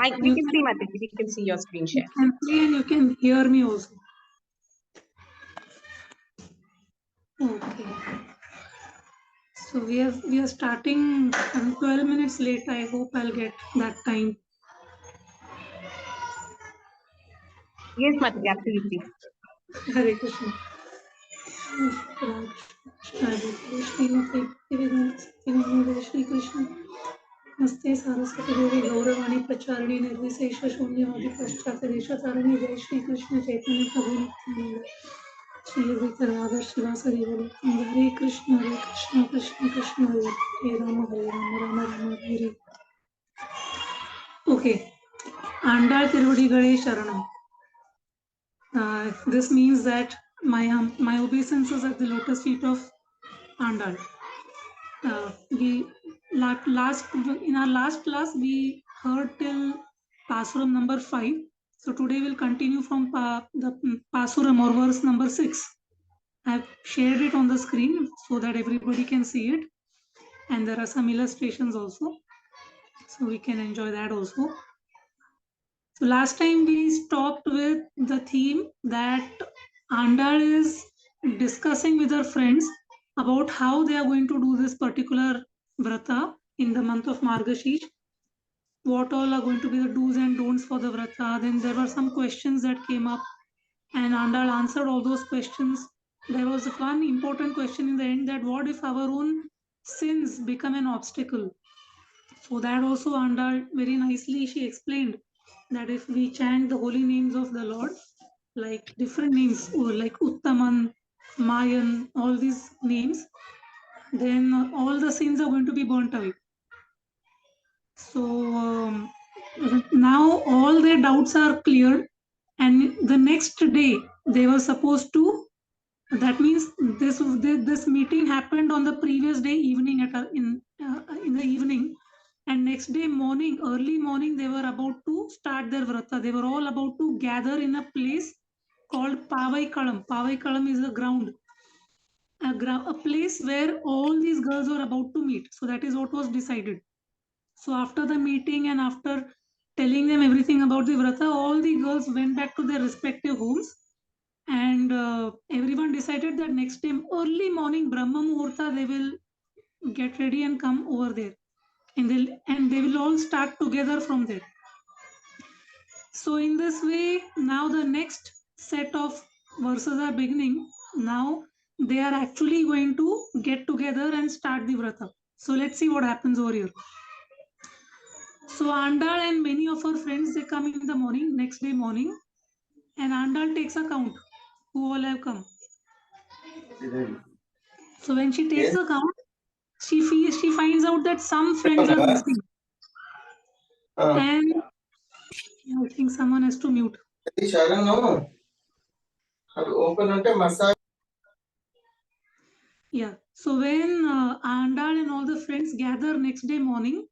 We can see, Mataji. We can see your screen share. You can see and you can hear me also. Okay. So we are starting 12 minutes late. I hope I'll get that time. Yes, Mataji, absolutely. Hare Krishna. Shri Krishna. Namaste Saraswati Devi Gauravani Pracharani Nirvisesha Shunyavadi Paschati Deshatarani Jai Shri Krishna Chaitanya Prabhu Nityananda Shri Advaita Radha Shivasari Bolo Hare Krishna Krishna Krishna Hare Rama Rama Rama Hare. Okay, Andal Tiruvadigalai Sharanam. This means that my obeisances at the lotus feet of Andal. In our last class we heard till Pasuram number 5. So today we'll continue from the Pasuram or verse number 6. I've shared it on the screen so that everybody can see it, and there are some illustrations also, so we can enjoy that also. So last time we stopped with the theme that Andal is discussing with her friends about how they are going to do this particular vrata in the month of Margashish. What all are going to be the do's and don'ts for the vrata. Then there were some questions that came up and Andal answered all those questions. There was one important question in the end, that what if our own sins become an obstacle? So that also Andal very nicely she explained that if we chant the holy names of the Lord, like different names, like Uttaman, Mayan, all these names, then all the sins are going to be burnt away. So now all their doubts are cleared, and the next day they were supposed to. That means this meeting happened on the previous day evening in the evening, and next day morning, early morning, they were about to start their vrata. They were all about to gather in a place called Pavai Kalam. Pavai Kalam is a ground, a place where all these girls were about to meet. So that is what was decided. So after the meeting and after telling them everything about the vrata, all the girls went back to their respective homes, and everyone decided that next time early morning Brahma Muhurta they will get ready and come over there, and they will all start together from there. So in this way, now the next set of verses are beginning. Now they are actually going to get together and start the vrata. So let's see what happens over here. So Andal and many of her friends, they come in the morning, next day morning, and Andal takes a count who all have come. So when she takes a count, she finds out that some friends are missing. And I think someone has to mute. Yeah. So when Andal and all the friends gather next day morning,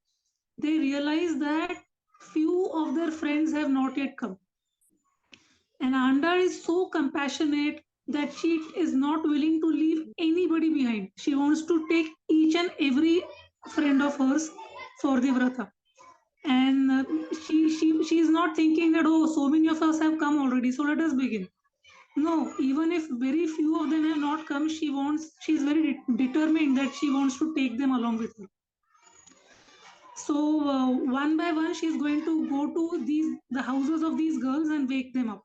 they realize that few of their friends have not yet come. And Andal is so compassionate that she is not willing to leave anybody behind. She wants to take each and every friend of hers for the vrata. And she is not thinking that, oh, so many of us have come already, so let us begin. No, even if very few of them have not come, she is very determined that she wants to take them along with her. So one by one, she is going to go to the houses of these girls and wake them up,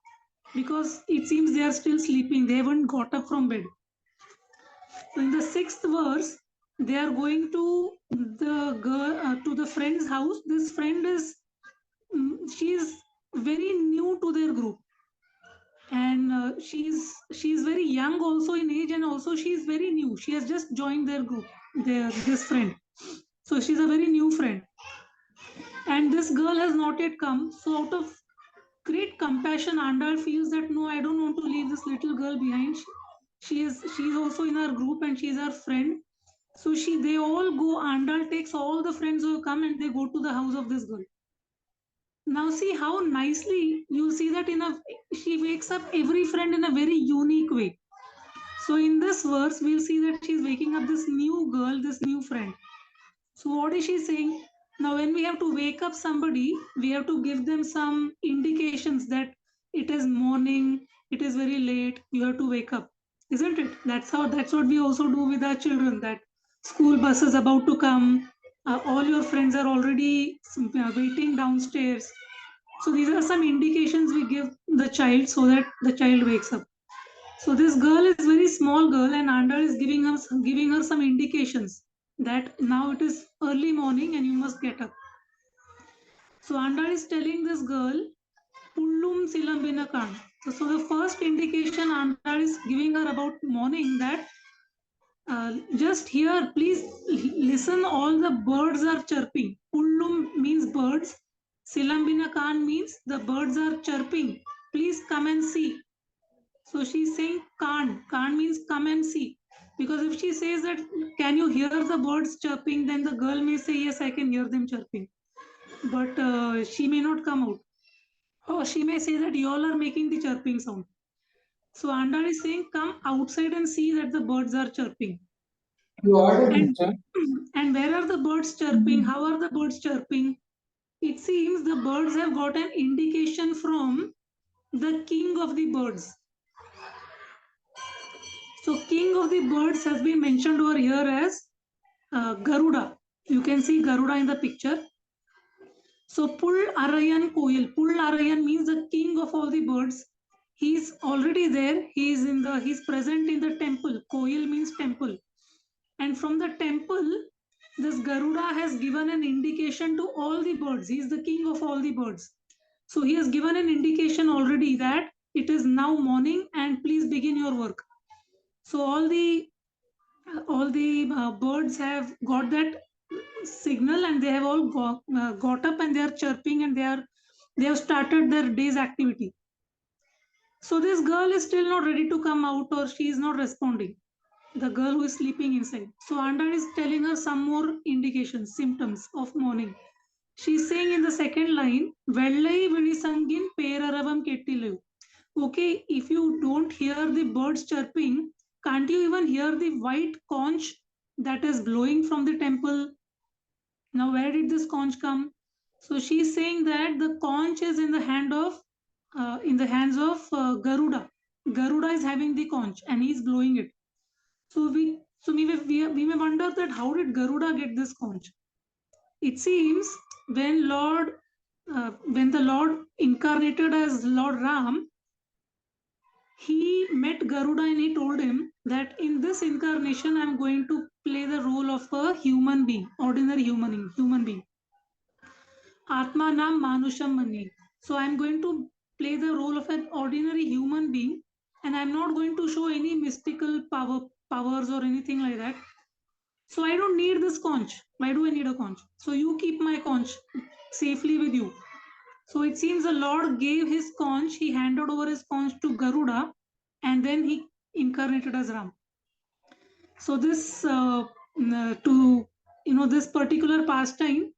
because it seems they are still sleeping. They haven't got up from bed. So in the 6th verse, they are going to the friend's house. This friend is she is very new to their group, and she is very young also in age, and also she is very new. She has just joined their group, this friend. So she's a very new friend, and this girl has not yet come. So out of great compassion, Andal feels that no, I don't want to leave this little girl behind. She is also in our group and she is our friend. So they all go. Andal takes all the friends who have come and they go to the house of this girl. Now see how nicely you see that she wakes up every friend in a very unique way. So in this verse, we'll see that she's waking up this new girl, this new friend. So what is she saying? Now, when we have to wake up somebody, we have to give them some indications that it is morning, it is very late, you have to wake up, isn't it? That's what we also do with our children. That school bus is about to come, all your friends are already waiting downstairs. So these are some indications we give the child so that the child wakes up. So this girl is very small girl, and Andal is giving her some indications that now it is early morning and you must get up. So Andal is telling this girl, Pullum Silambina Kan. So the first indication Andal is giving her about morning, that just here, please listen, all the birds are chirping. Pullum means birds. Silambina Kan means the birds are chirping. Please come and see. So she's saying can't. Can't means come and see. Because if she says that, can you hear the birds chirping, then the girl may say, yes, I can hear them chirping. But she may not come out. Or she may say that you all are making the chirping sound. So Andal is saying, come outside and see that the birds are chirping. And, and where are the birds chirping? How are the birds chirping? It seems the birds have got an indication from the king of the birds. So king of the birds has been mentioned over here as Garuda. You can see Garuda in the picture. So Pul Arayan Koil. Pul Arayan means the king of all the birds. He's already there. He's present in the temple. Koil means temple. And from the temple, this Garuda has given an indication to all the birds. He is the king of all the birds. So he has given an indication already that it is now morning and please begin your work. So all the birds have got that signal, and they have all got up, and they are chirping, and they have started their day's activity. So this girl is still not ready to come out, or she is not responding, the girl who is sleeping inside. So Andal is telling her some more indications, symptoms of morning. She's saying in the second line, Vellai Vilisangin Peraravam Kettilu. Okay, if you don't hear the birds chirping, can't you even hear the white conch that is blowing from the temple? Now, where did this conch come? So she's saying that the conch is in the hands of Garuda. Garuda is having the conch and he's blowing it. So we may wonder that how did Garuda get this conch? It seems when the Lord incarnated as Lord Ram, he met Garuda and he told him that in this incarnation I'm going to play the role of a human being, ordinary human being. Atma Nam Manusham Mani. So I'm going to play the role of an ordinary human being, and I'm not going to show any mystical powers or anything like that. So I don't need this conch. Why do I need a conch? So you keep my conch safely with you. So it seems the Lord gave his conch, he handed over his conch to Garuda, and then he incarnated as Ram. So this this particular pastime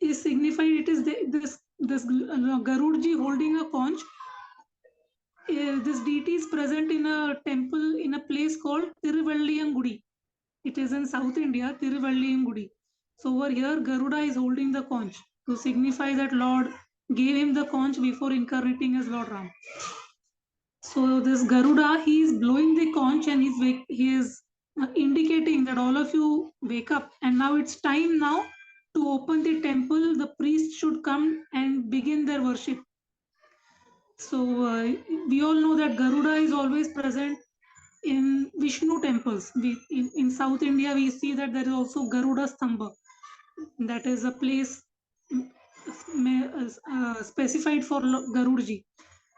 is signified. It is this Garudji holding a conch. This deity is present in a temple in a place called Tiruvalliyangudi. It is in South India, Tiruvalliyangudi. So over here, Garuda is holding the conch to signify that Lord gave him the conch before incarnating as Lord Ram. So this Garuda, he is blowing the conch and he is indicating that all of you wake up, and now it's time now to open the temple. The priest should come and begin their worship. So we all know that Garuda is always present in Vishnu temples. In South India, we see that there is also Garuda Stamba. That is a place specified for Garudji.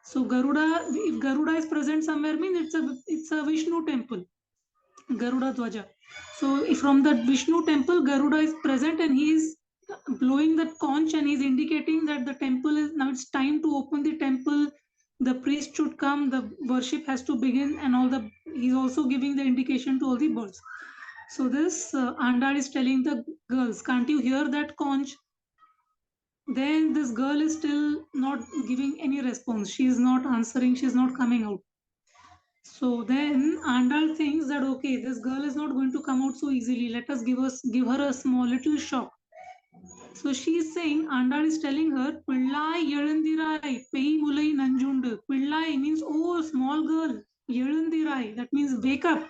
So if Garuda is present somewhere, means it's a Vishnu temple, Garuda Dwaja. So from the Vishnu temple, Garuda is present and he is blowing that conch and he's indicating that the temple is now, it's time to open the temple. The priest should come, the worship has to begin, and he's also giving the indication to all the birds. So this Andal is telling the girls, can't you hear that conch? Then this girl is still not giving any response. She is not answering. She is not coming out. So then Andal thinks that, okay, this girl is not going to come out so easily. Let us give her a small little shock. So she's saying, Andal is telling her, Pillai Yelundirai, Pei Mulai Nanjundu. Pillai means, oh, small girl. Yelundirai, that means wake up.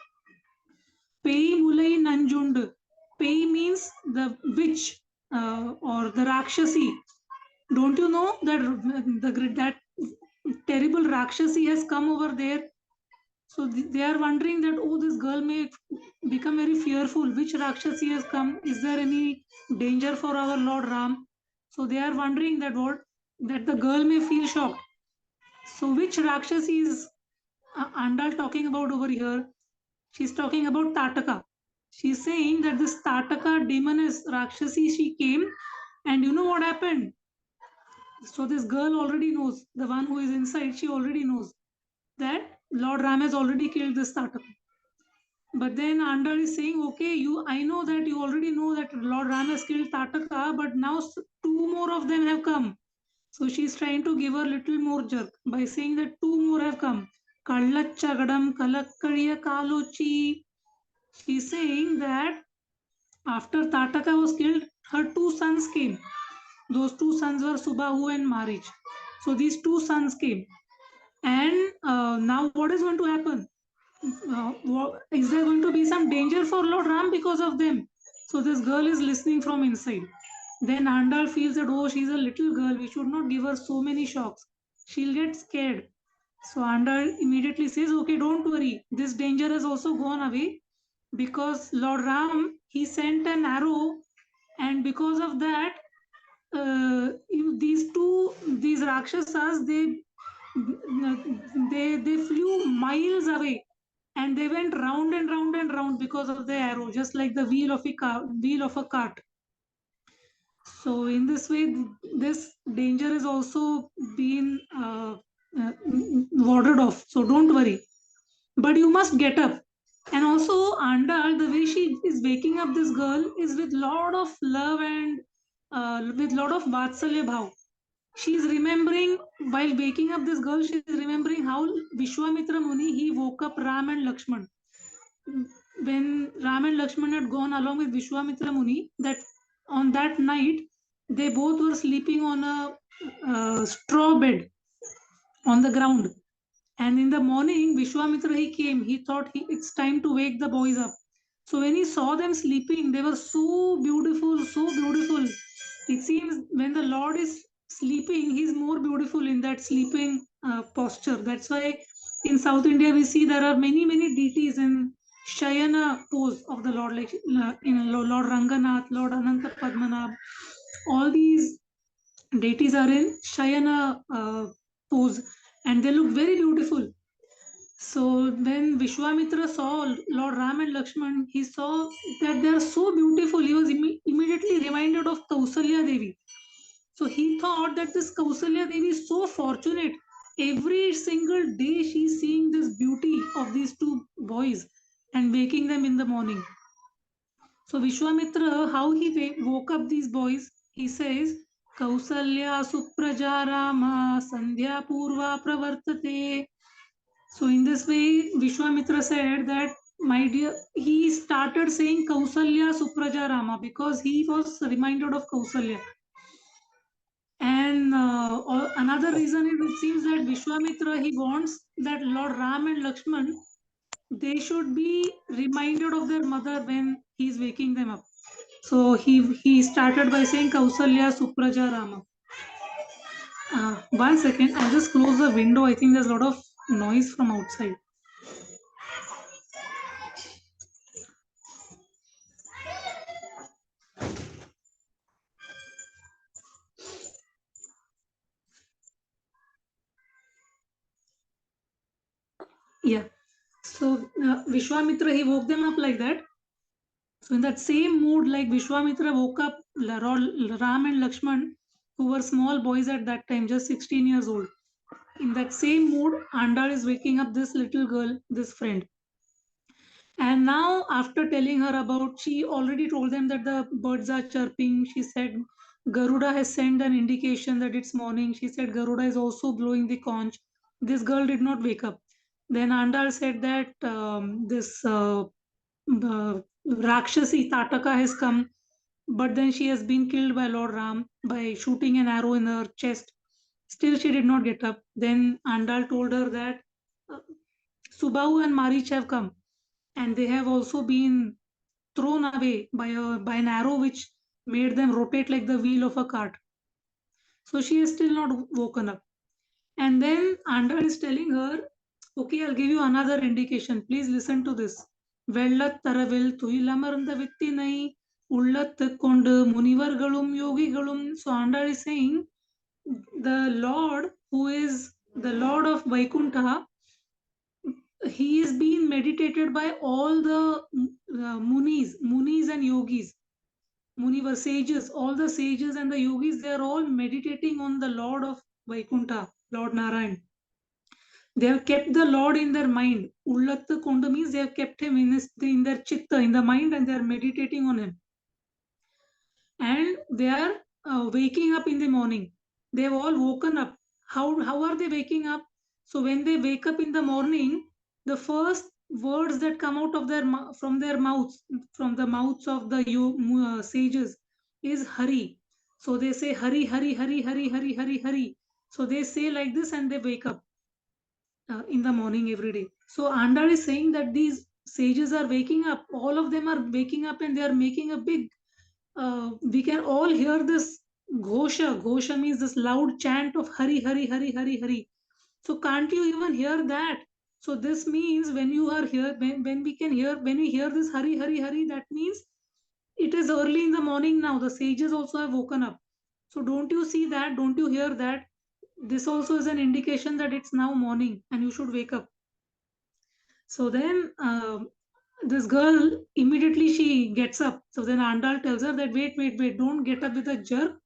Pei Mulai Nanjundu. Pei means the witch or the Rakshasi. Don't you know that that terrible Rakshasi has come over there? So they are wondering that, oh, this girl may become very fearful. Which Rakshasi has come? Is there any danger for our Lord Ram? So they are wondering that the girl may feel shocked. So which Rakshasi is Andal talking about over here? She's talking about Tataka. She's saying that this Tataka demoness Rakshasi, she came, and you know what happened? So this girl already knows, the one who is inside, she already knows that Lord Ram has already killed this Tataka. But then Andal is saying, okay, I know that you already know that Lord Ram has killed Tataka, but now two more of them have come. So she's trying to give her little more jerk by saying that two more have come. Kallachagadam Kalakkaliya Kalochi. She's saying that after Tataka was killed, her two sons came. Those two sons were Subahu and Marich. So these two sons came. And now what is going to happen? Is there going to be some danger for Lord Ram because of them? So this girl is listening from inside. Then Andal feels that, oh, she's a little girl. We should not give her so many shocks. She'll get scared. So Andal immediately says, okay, don't worry. This danger has also gone away because Lord Ram, he sent an arrow, and because of that, these Rakshasas, they flew miles away, and they went round and round and round because of the arrow, just like the wheel of a cart. So in this way, this danger is also been warded off. So don't worry, but you must get up. And also Andal, the way she is waking up this girl is with lot of love and with lot of vatsalya bhav. She's remembering, while waking up this girl, she's remembering how Vishwamitra Muni, he woke up Ram and Lakshman. When Ram and Lakshman had gone along with Vishwamitra Muni, that on that night, they both were sleeping on a straw bed on the ground. And in the morning, Vishwamitra, he came. He thought it's time to wake the boys up. So when he saw them sleeping, they were so beautiful, so beautiful. It seems when the Lord is sleeping, he's more beautiful in that sleeping posture. That's why in South India we see there are many deities in Shayana pose of the Lord, like Lord Ranganath, Lord Ananta Padmanabh. All these deities are in Shayana pose, and they look very beautiful. So when Vishwamitra saw Lord Ram and Lakshman, he saw that they are so beautiful. He was immediately reminded of Kausalya Devi. So he thought that this Kausalya Devi is so fortunate. Every single day she's seeing this beauty of these two boys and waking them in the morning. So Vishwamitra, how he woke up these boys, he says, Kausalya Supraja Rama Sandhya Purva Pravartate. So in this way, Vishwamitra said that, my dear, he started saying Kausalya Supraja Rama because he was reminded of Kausalya. And another reason is, it seems that Vishwamitra, he wants that Lord Ram and Lakshman, they should be reminded of their mother when he is waking them up. So he started by saying Kausalya Supraja Rama. 1 second, I'll just close the window. I think there's a lot of noise from outside. Yeah. So Vishwamitra, he woke them up like that. So in that same mood, like Vishwamitra woke up Ram and Lakshman, who were small boys at that time, just 16 years old. In that same mood, Andal is waking up this little girl, this friend. And now, after telling her about, she already told them that the birds are chirping. She said Garuda has sent an indication that it's morning. She said Garuda is also blowing the conch. This girl did not wake up. Then Andal said that this Rakshasi Tataka has come. but then she has been killed by Lord Ram by shooting an arrow in her chest. Still, she did not get up. Then Andal told her that uh, Subahu and Marich have come, and they have also been thrown away by an arrow which made them rotate like the wheel of a cart. So she is still not woken up. And then Andal is telling her, okay, I'll give you another indication. Please listen to this. വെള്ളത്തറവിൽ തുയിലമർന്ന വിത്തിனை உள்ளத்து கொண்டு முனிவர்களும் யோகிகளும். So Andal is saying, the Lord, who is the Lord of Vaikuntha, he is being meditated by all the munis and yogis. Munivar sages, all the sages and the yogis, they are all meditating on the Lord of Vaikuntha, Lord Narayan. They have kept the Lord in their mind. Ullattu kondu means they have kept him in their chitta, in the mind, and they are meditating on him. And they are waking up in the morning. They have all woken up. How are they waking up? So when they wake up in the morning, the first words that come out of from their mouths, from the mouths of the sages, is Hari. So they say Hari, Hari, Hari, Hari, Hari, Hari, Hari. So they say like this and they wake up in the morning every day. So Andal is saying that these sages are waking up. All of them are waking up and they are making a big. We can all hear this Ghosha. Ghosha means this loud chant of Hari, Hari, Hari, Hari, Hari. So can't you even hear that? So this means when you are here, when we hear this Hari, Hari, Hari, that means it is early in the morning now. The sages also have woken up. So don't you see that? Don't you hear that? This also is an indication that it's now morning and you should wake up. So then this girl, immediately she gets up. So then Andal tells her that wait, don't get up with a jerk.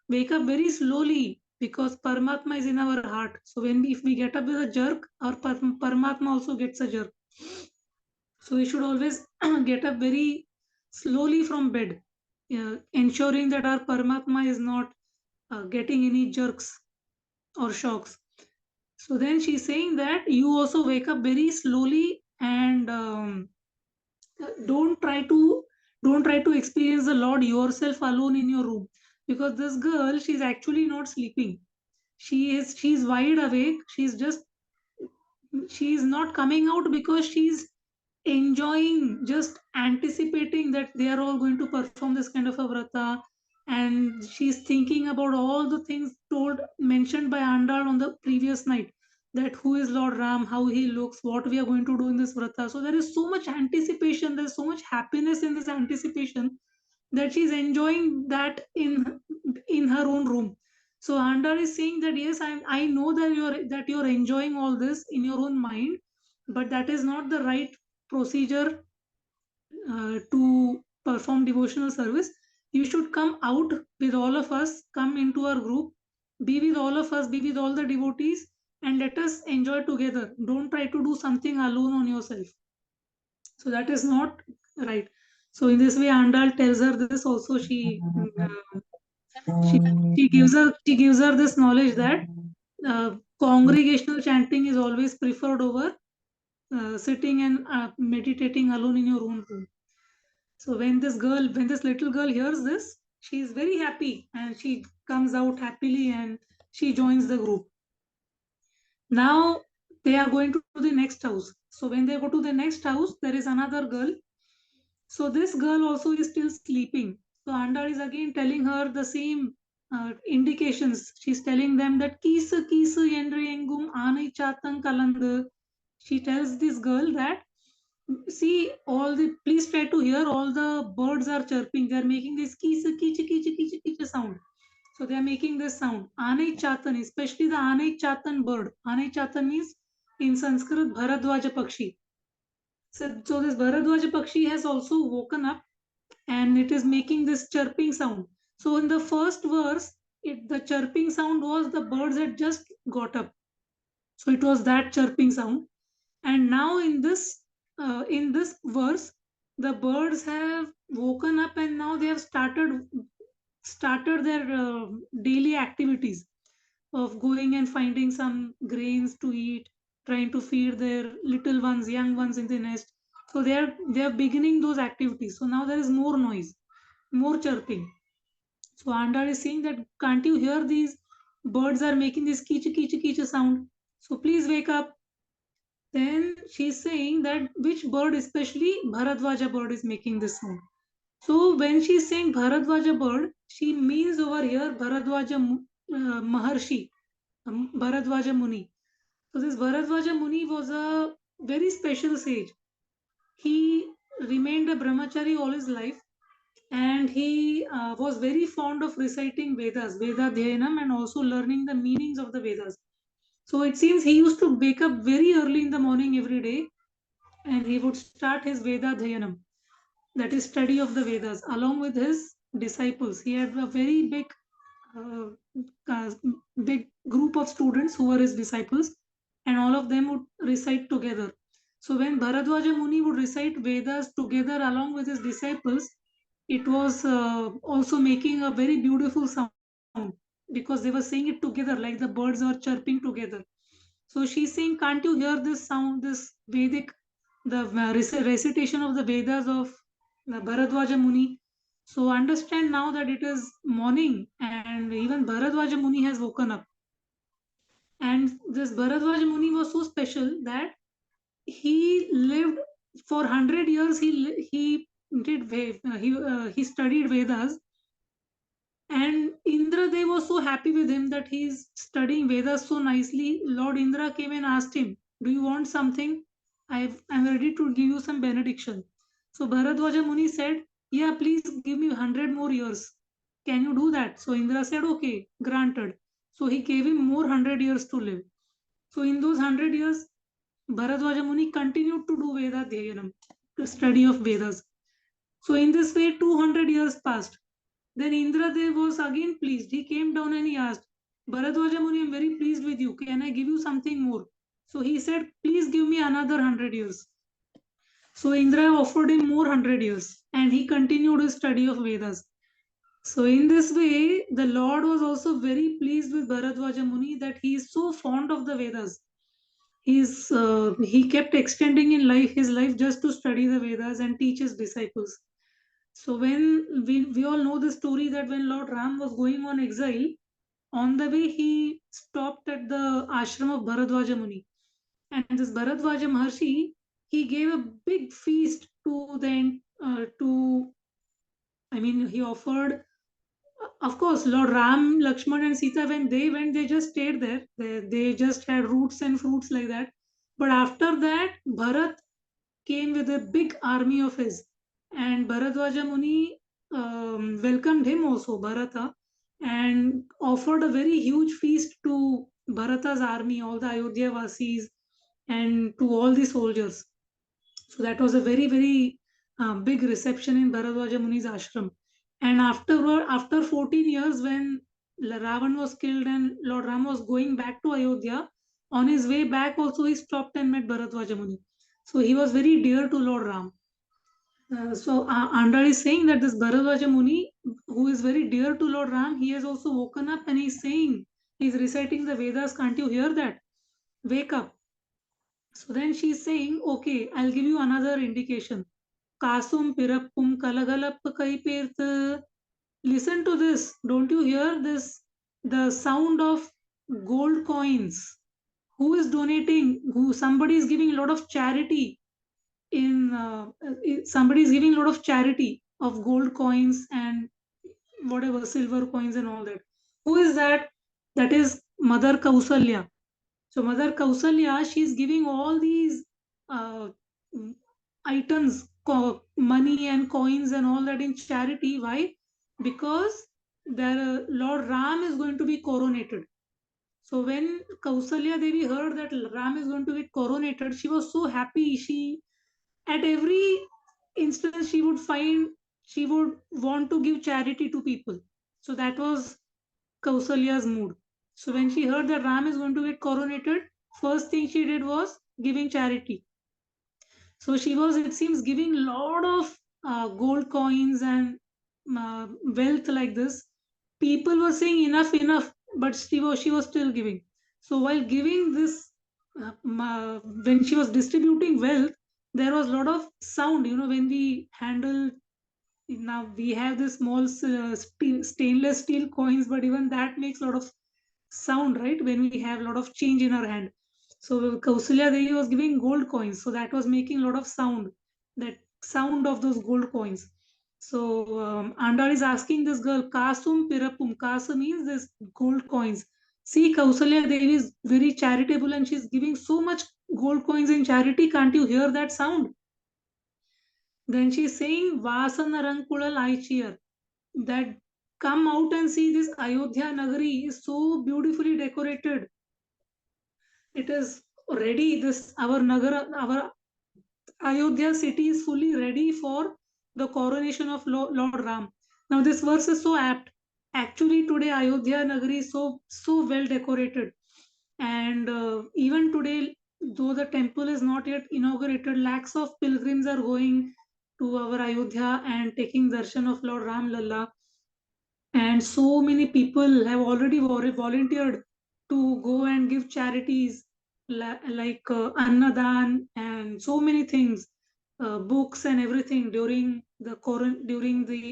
Wake up very slowly because Paramatma is in our heart. So if we get up with a jerk, our Paramatma also gets a jerk. So we should always get up very slowly from bed, ensuring that our Paramatma is not getting any jerks or shocks. So then she's saying that you also wake up very slowly and don't try to experience the Lord yourself alone in your room, because this girl, she's actually not sleeping. She's wide awake. She's not coming out because she's enjoying, just anticipating that they are all going to perform this kind of a vrata, and she's thinking about all the things mentioned by Andal on the previous night, that who is Lord Ram, how he looks, what we are going to do in this vrata. So there is so much anticipation, there's so much happiness in this anticipation, that she's enjoying that in her own room. So Andal is saying that yes, I know that you're enjoying all this in your own mind, but that is not the right procedure to perform devotional service. You should come out with all of us, come into our group, be with all of us, be with all the devotees, and let us enjoy together. Don't try to do something alone on yourself. So that is not right. So in this way, Andal tells her this also. She gives her this knowledge that congregational chanting is always preferred over sitting and meditating alone in your own room. So when this little girl hears this, she is very happy and she comes out happily and she joins the group. Now they are going to the next house. So when they go to the next house, there is another girl. So this girl also is still sleeping. So Andal is again telling her the same indications. She's telling them that kisu kisu என்று எங்கும் ஆனை சாத்தம் கலந்து. She tells this girl that, see, please try to hear, all the birds are chirping. They are making this kisu kichu kichu kichu kichu sound. So they are making this sound. Anai chatan, especially the Anai chatan bird. Anai chatan means in Sanskrit Bharadwaja Pakshi. So this Bharadwaja Pakshi has also woken up and it is making this chirping sound. So in the first verse, the chirping sound was the birds had just got up. So it was that chirping sound. And now in this verse, the birds have woken up and now they have started their daily activities of going and finding some grains to eat, trying to feed their little ones, young ones in the nest. So they are beginning those activities. So now there is more noise. more chirping. So Andal is saying that, can't you hear these birds are making this kichu kichu kichu sound? So please wake up. Then she's saying that which bird, especially Bharadwaja bird, is making this sound. So when she's saying Bharadwaja bird, she means over here Bharadwaja Maharshi, Bharadwaja Muni. So this Bharadwaja Muni was a very special sage. He remained a brahmachari all his life, and he was very fond of reciting Vedas, Veda Dhyanam, and also learning the meanings of the Vedas. So it seems he used to wake up very early in the morning every day, and he would start his Veda Dhyanam, that is study of the Vedas, along with his disciples. He had a very uh, uh, big group of students who were his disciples, and all of them would recite together. So when Bharadwaja Muni would recite Vedas together along with his disciples, it was also making a very beautiful sound, because they were saying it together like the birds were chirping together. So she's saying, can't you hear this sound, this Vedic, the recitation of the Vedas of the Bharadwaja Muni? So understand now that it is morning, and even Bharadwaja Muni has woken up. And this Bharadwaja Muni was so special that he lived for 100 years. He studied Vedas, and Indradev was so happy with him that he's studying Vedas so nicely. Lord Indra came and asked him, do you want something? I'm ready to give you some benediction. So Bharadwaja Muni said, yeah, please give me 100 more years. Can you do that? So Indra said, okay, granted. So he gave him more 100 years to live. So in those 100 years, Bharadwaja Muni continued to do Veda Dhyanam, the study of Vedas. So in this way, 200 years passed. Then Indradev was again pleased. He came down and he asked, Bharadwaja Muni, I'm very pleased with you. Can I give you something more? So he said, please give me another 100 years. So Indra offered him more 100 years, and he continued his study of Vedas. So in this way, the Lord was also very pleased with Bharadwaja Muni, that he is so fond of the Vedas. He kept extending in life his life just to study the Vedas and teach his disciples. So when we all know the story that when Lord Ram was going on exile, on the way he stopped at the ashram of Bharadwaja Muni. And this Bharadwaja Maharshi, he gave a big feast to he offered, of course, Lord Ram, Lakshman, and Sita, when they went, they just stayed there. They just had roots and fruits like that. But after that, Bharat came with a big army of his, and Bharadwaja Muni welcomed him also, Bharata, and offered a very huge feast to Bharata's army, all the Ayodhya Vasis, and to all the soldiers. So that was a very, very big reception in Bharadwaja Muni's ashram. And afterward, after 14 years, when Ravan was killed and Lord Ram was going back to Ayodhya, on his way back also he stopped and met Bharadwaja Muni. So he was very dear to Lord Ram. Andal is saying that this Bharadwaja Muni, who is very dear to Lord Ram, he has also woken up and he's saying, he's reciting the Vedas. Can't you hear that? Wake up. So then she's saying, okay, I'll give you another indication. Kasum pirappum kalagalapp kaipirth. Listen to this. Don't you hear this? The sound of gold coins. Who is donating? Somebody is giving a lot of charity somebody is giving a lot of charity of gold coins and whatever silver coins and all that. Who is that? That is Mother Kausalya. So Mother Kausalya, she is giving all these uh, items, money and coins and all that in charity. Why? Because Lord Ram is going to be coronated. So when Kausalya Devi heard that Ram is going to get coronated, she was so happy. At every instance, she would want to give charity to people. So that was Kausalya's mood. So when she heard that Ram is going to get coronated, first thing she did was giving charity. So she was, it seems, giving a lot of gold coins and wealth like this. People were saying enough, enough, but she was still giving. So while giving this, when she was distributing wealth, there was a lot of sound. When we handle now we have this small stainless steel coins, but even that makes a lot of sound, right? When we have a lot of change in our hand. So Kausalya Devi was giving gold coins, so that was making a lot of sound, that sound of those gold coins. So Andal is asking this girl, Kasum Pirapum. Kasa means this gold coins. See, Kausalya Devi is very charitable and she's giving so much gold coins in charity. Can't you hear that sound? Then she's saying, Vasanarangkulal Aichiyar, that come out and see this Ayodhya Nagari is so beautifully decorated. It is ready. This our Nagara, our Ayodhya city is fully ready for the coronation of Lord Ram. Now this verse is so apt. Actually, today Ayodhya Nagari is so well decorated, and even today, though the temple is not yet inaugurated, lakhs of pilgrims are going to our Ayodhya and taking darshan of Lord Ram Lalla. And so many people have already volunteered to go and give charities like Annadan and so many things, books and everything during the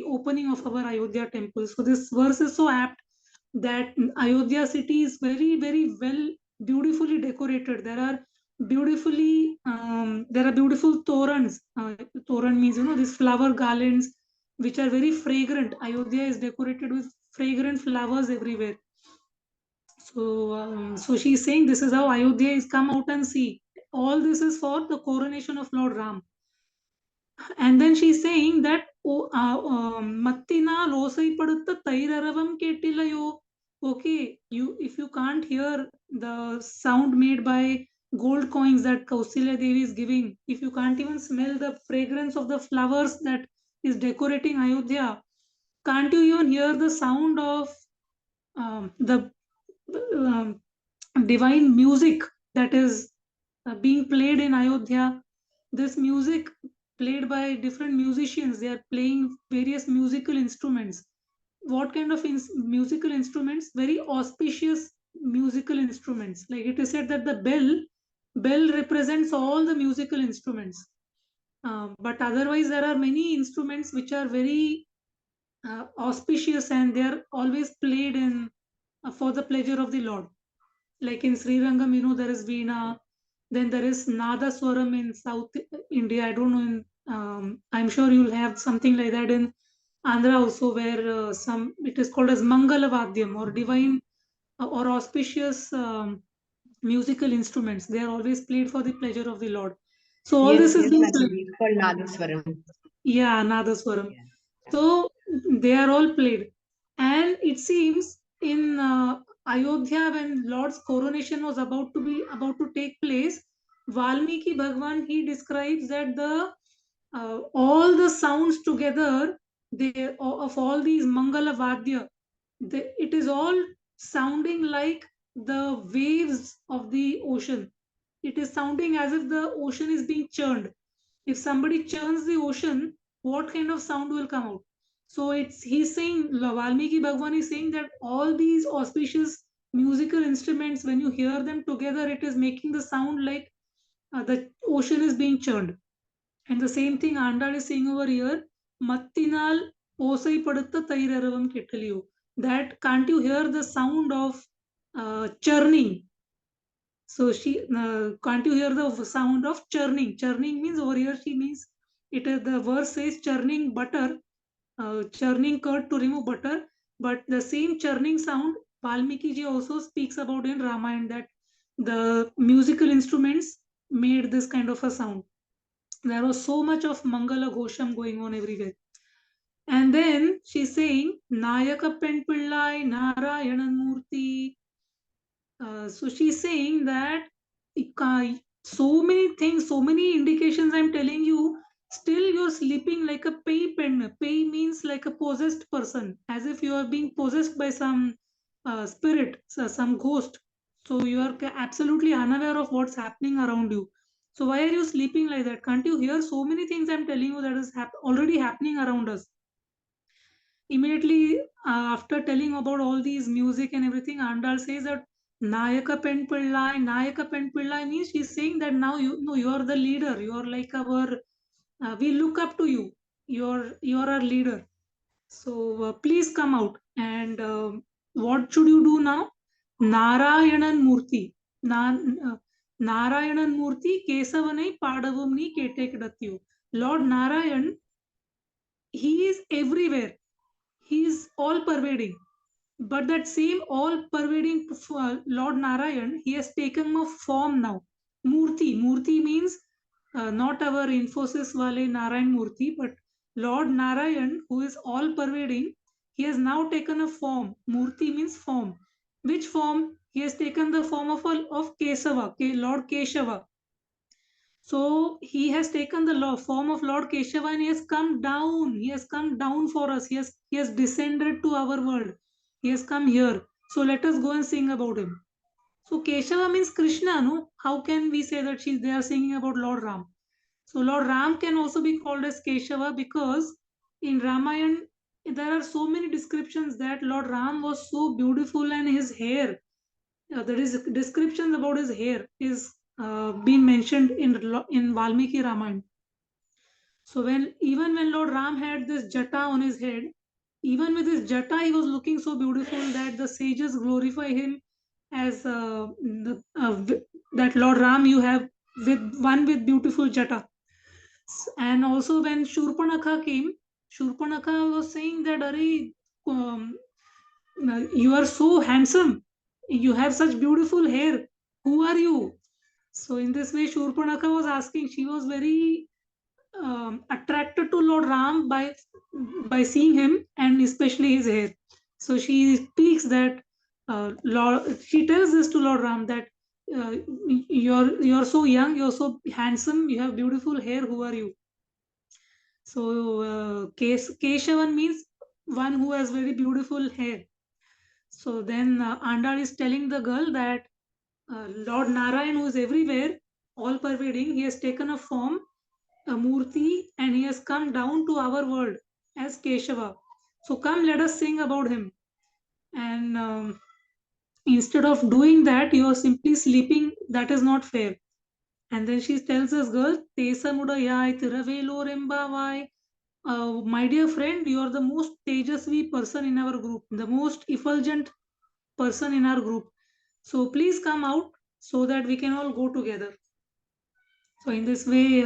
opening of our Ayodhya temple. So this verse is so apt that Ayodhya city is very, very well, beautifully decorated. There are beautiful torans. Toran means, these flower garlands which are very fragrant. Ayodhya is decorated with fragrant flowers everywhere. So she's saying this is how Ayodhya is. Come out and see. All this is for the coronation of Lord Ram. And then she's saying that Mattina losai padutta tairaravam kettilayo. Okay, if you can't hear the sound made by gold coins that Kausalya Devi is giving, if you can't even smell the fragrance of the flowers that is decorating Ayodhya, can't you even hear the sound of the um, divine music that is being played in Ayodhya? This music played by different musicians, they are playing various musical instruments. What kind of musical instruments? Very auspicious musical instruments. Like it is said that the bell represents all the musical instruments. But otherwise, there are many instruments which are very auspicious and they are always played in for the pleasure of the Lord. Like in Sri Rangam, there is Veena, then there is Nadaswaram in South India. I don't know. I'm sure you'll have something like that in Andhra also, where it is called as Mangala Vadyam or divine or auspicious musical instruments. They are always played for the pleasure of the Lord. So all Yes, this is yes, being played. Mataji. It's called Nadaswaram. Yeah, Nadaswaram. Yeah. So they are all played. And it seems in Ayodhya, when Lord's coronation was about to take place, Valmiki Bhagwan, he describes that the all the sounds together, of all these Mangala Vadya, it is all sounding like the waves of the ocean. It is sounding as if the ocean is being churned. If somebody churns the ocean, what kind of sound will come out? So he's saying, Valmiki Bhagwan is saying that all these auspicious musical instruments, when you hear them together, it is making the sound like the ocean is being churned. And the same thing Andal is saying over here, Mattinal osai padutta tairaravam kettaliyu. That can't you hear the sound of churning? So can't you hear the sound of churning? Churning means over here she means it is the verse says churning butter, churning curd to remove butter, but the same churning sound Valmiki ji also speaks about in Ramayana, that the musical instruments made this kind of a sound. There was so much of Mangala Ghosham going on everywhere. And then she's saying, Nayaka Pen Pillai, Narayanan Murti. So she's saying that so many things, so many indications I'm telling you, still you're sleeping like a pay pen. Pay means like a possessed person, as if you are being possessed by some spirit, some ghost. So you are absolutely unaware of what's happening around you. So why are you sleeping like that? Can't you hear so many things I'm telling you that is already happening around us? Immediately after telling about all these music and everything, Andal says that Nayaka Pen Pillai means she's saying that now you are the leader. You are like we look up to you. you're our leader. So please come out. And what should you do now? Narayanan Murti. Narayanan Murti Kesavanai Padavumni Ketekdatyu. Lord Narayan, he is everywhere. He is all pervading. But that same all pervading Lord Narayan, he has taken a form now. Murti. Murti means not our Infosys Wale Narayan Murti, but Lord Narayan, who is all pervading, he has now taken a form. Murti means form. Which form? He has taken the form of Kesava, Lord Keshava. So he has taken the form of Lord Keshava and he has come down. He has come down for us. He has descended to our world. He has come here. So let us go and sing about him. So Keshava means Krishna, no? How can we say that they are singing about Lord Ram? So Lord Ram can also be called as Keshava because in Ramayana there are so many descriptions that Lord Ram was so beautiful and his hair, there is descriptions about his hair is being mentioned in Valmiki Ramayana. So even when Lord Ram had this jata on his head, even with his jata he was looking so beautiful that the sages glorify him as that Lord Ram you have with beautiful jata. And also when Shurpanakha came, Shurpanakha was saying that um, you are so handsome, you have such beautiful hair, who are you? So in this way Shurpanakha was asking, she was very attracted to Lord Ram by seeing him and especially his hair. So she speaks that she tells this to Lord Ram that uh, you're so young, you're so handsome, you have beautiful hair, who are you? So Keshavan means one who has very beautiful hair. So then Andal is telling the girl that Lord Narayan, who is everywhere, all pervading, he has taken a form, a murti, and he has come down to our world as Keshava. So come, let us sing about him. And instead of doing that, you are simply sleeping. That is not fair. And then she tells us, girl, Tesamudayai Tiravelorembavai. My dear friend, you are the most Tejasvi person in our group, the most effulgent person in our group. So please come out so that we can all go together. So in this way,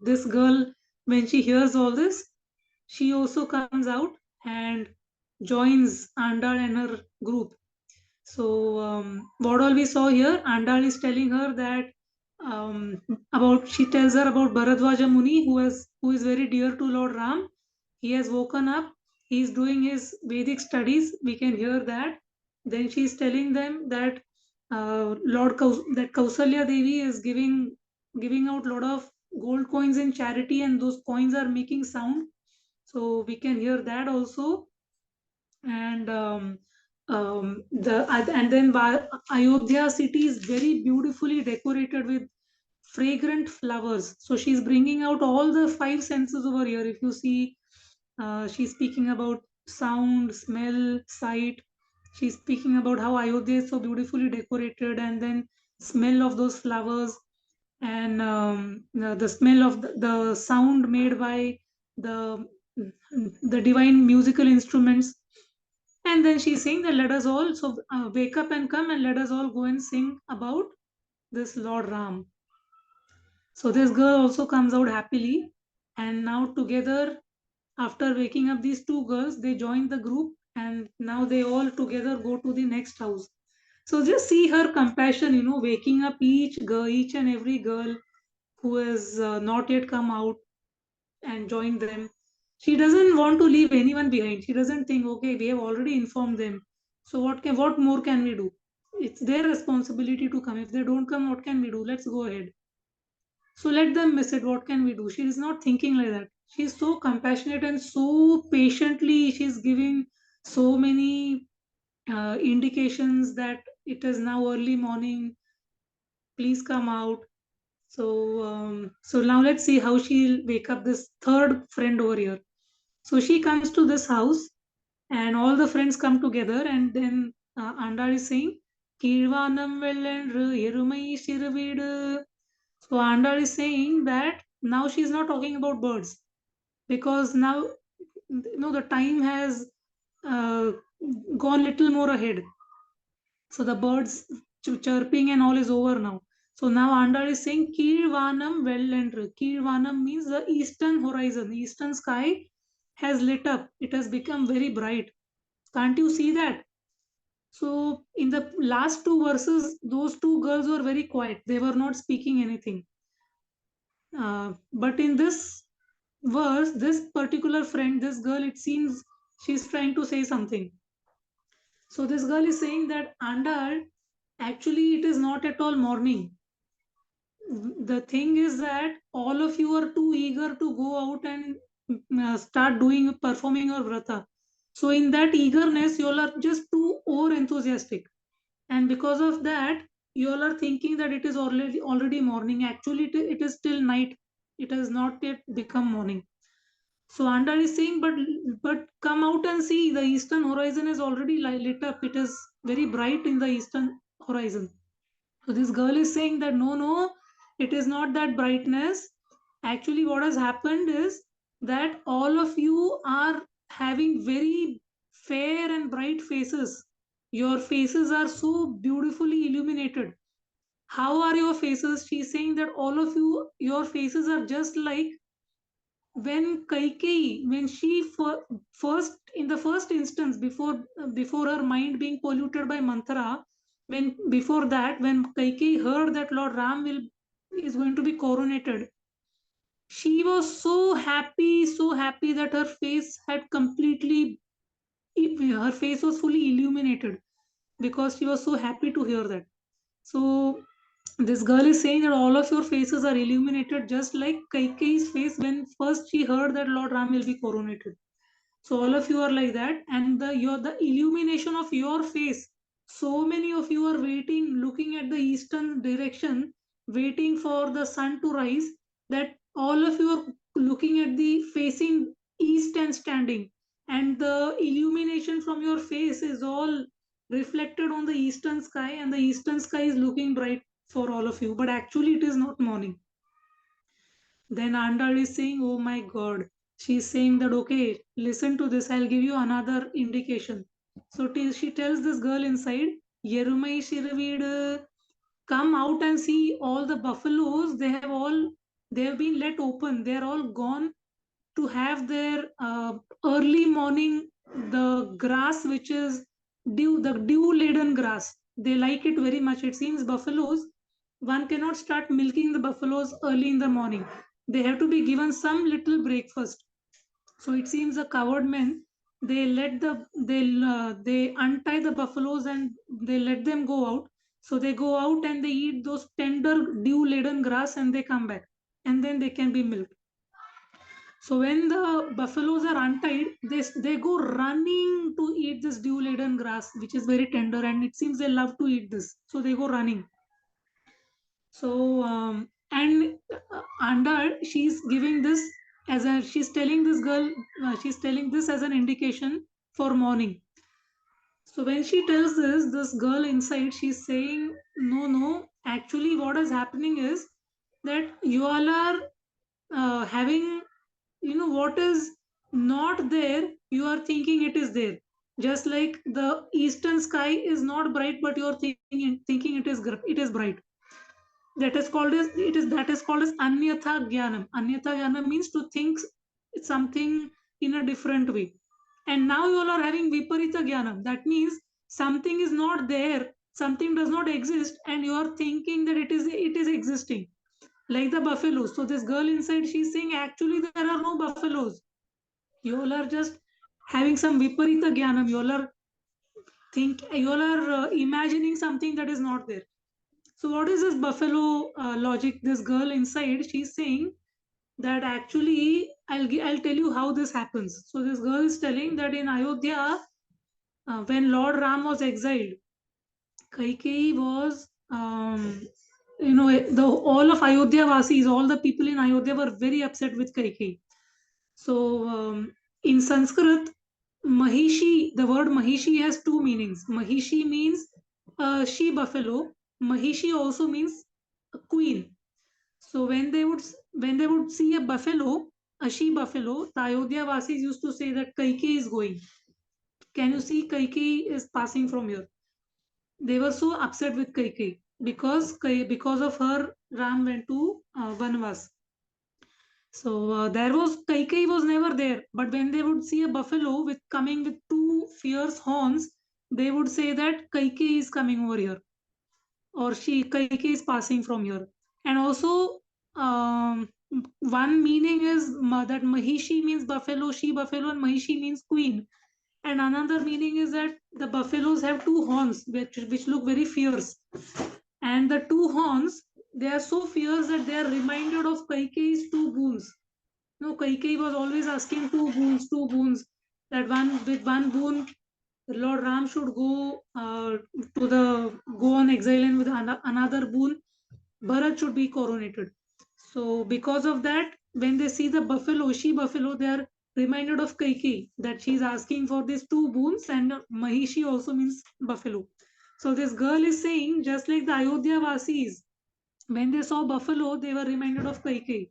this girl, when she hears all this, she also comes out and joins Andal and her group. So what all we saw here, Andal is telling her that she tells her about Bharadwaja Muni, who is very dear to Lord Ram. He has woken up. He is doing his Vedic studies. We can hear that. Then she is telling them that that Kausalya Devi is giving out a lot of gold coins in charity, and those coins are making sound. So we can hear that also. And Ayodhya city is very beautifully decorated with fragrant flowers. So she's bringing out all the five senses over here. If you see, she's speaking about sound, smell, sight. She's speaking about how Ayodhya is so beautifully decorated, and then smell of those flowers, and the smell of the sound made by the the divine musical instruments. And then she's saying that let us all wake up and come and let us all go and sing about this Lord Ram. So this girl also comes out happily, and now together, after waking up these two girls, they join the group, and now they all together go to the next house. So just see her compassion, waking up each and every girl who has not yet come out and joined them. She doesn't want to leave anyone behind. She doesn't think, okay, we have already informed them. So what more can we do? It's their responsibility to come. If they don't come, what can we do? Let's go ahead. So let them miss it. What can we do? She is not thinking like that. She's so compassionate and so patiently she's giving so many indications that it is now early morning. Please come out. So now let's see how she'll wake up this third friend over here. So she comes to this house, and all the friends come together, and then Andal is saying, "Kirvanam vellenru erumai siruvidu." So Andal is saying that now she's not talking about birds. because now the time has gone little more ahead. So the birds chirping and all is over now. So now Andal is saying Kirvanam Vellendru. Kirvanam means the eastern horizon, the eastern sky has lit up. It has become very bright. Can't you see that? So in the last two verses, those two girls were very quiet. They were not speaking anything. But in this verse, this particular friend, this girl, it seems she's trying to say something. So this girl is saying that Andal, actually it is not at all morning. The thing is that all of you are too eager to go out and start performing your vrata. So in that eagerness, you all are just too over enthusiastic, and because of that, you all are thinking that it is already morning. Actually, it is still night. It has not yet become morning. So Andal is saying, but come out and see, the eastern horizon is already lit up. It is very bright in the eastern horizon. So this girl is saying that no, it is not that brightness. Actually, what has happened is that all of you are having very fair and bright faces. Your faces are so beautifully illuminated. How are your faces? She's saying that all of you, your faces are just like when Kaikeyi, when she first, in the first instance, before her mind being polluted by mantra, when before that, when Kaikeyi heard that Lord Ram is going to be coronated, she was so happy that her face had completely, her face was fully illuminated because she was so happy to hear that. So this girl is saying that all of your faces are illuminated just like Kaikeyi's face when first she heard that Lord Ram will be coronated. So all of you are like that, and the illumination of your face. So many of you are waiting, looking at the eastern direction, waiting for the sun to rise. That all of you are looking at the facing east and standing, and the illumination from your face is all reflected on the eastern sky, and the eastern sky is looking bright for all of you. But actually, it is not morning. Then Andal is saying, oh my God. She's saying that, okay, listen to this. I'll give you another indication. So she tells this girl inside, Yerumai Shiravid, come out and see all the buffaloes. They have been let open. They're all gone to have their early morning, the grass which is the dew laden grass. They like it very much. It seems buffaloes, one cannot start milking the buffaloes early in the morning. They have to be given some little breakfast. So it seems the coward men, they untie the buffaloes and they let them go out. So they go out and they eat those tender dew laden grass and they come back, and then they can be milked. So when the buffaloes are untied, they go running to eat this dew laden grass, which is very tender, and it seems they love to eat this. So they go running. So and Andal, she's telling this girl, she's telling this as an indication for morning. So when she tells this girl inside, she's saying, no, actually what is happening is that you all are having, what is not there, you are thinking it is there. Just like the eastern sky is not bright, but you are thinking it is bright. That is called as anyatha jnanam. Anyatha jnanam means to think something in a different way. And now you all are having viparita jnanam. That means something is not there, something does not exist, and you are thinking that it is existing, like the buffaloes. So this girl inside, she's saying actually there are no buffaloes. You all are just having some viparita jnanam. You all are imagining something that is not there. So what is this buffalo logic? This girl inside, she's saying that actually I'll tell you how this happens. So this girl is telling that in Ayodhya, when Lord Ram was exiled, Kaikeyi was, the all of Ayodhya Vasis, all the people in Ayodhya were very upset with Kaikeyi. So in Sanskrit, Mahishi, the word Mahishi has two meanings. Mahishi means she buffalo. Mahishi also means a queen. So when they would see a buffalo, a she buffalo, the Ayodhya Vasis used to say that Kaikeyi is going. Can you see Kaikeyi is passing from here? They were so upset with Kaikeyi because of her Ram went to Vanvas. So there was Kaikeyi was never there, but when they would see a buffalo with coming with two fierce horns, they would say that Kaikeyi is coming over here, or Kaikeyi is passing from here. And also, one meaning is that Mahishi means buffalo, she buffalo, and Mahishi means queen. And another meaning is that the buffaloes have two horns, which look very fierce. And the two horns, they are so fierce that they are reminded of Kaikeyi's two boons. No, Kaikeyi was always asking two boons. That with one boon, Lord Ram should go on exile, and with another boon, Bharat should be coronated. So because of that, when they see the buffalo, she buffalo, they are reminded of Kaikeyi, that she is asking for these two boons, and Mahishi also means buffalo. So this girl is saying, just like the Ayodhya Vasis, when they saw buffalo, they were reminded of Kaikeyi.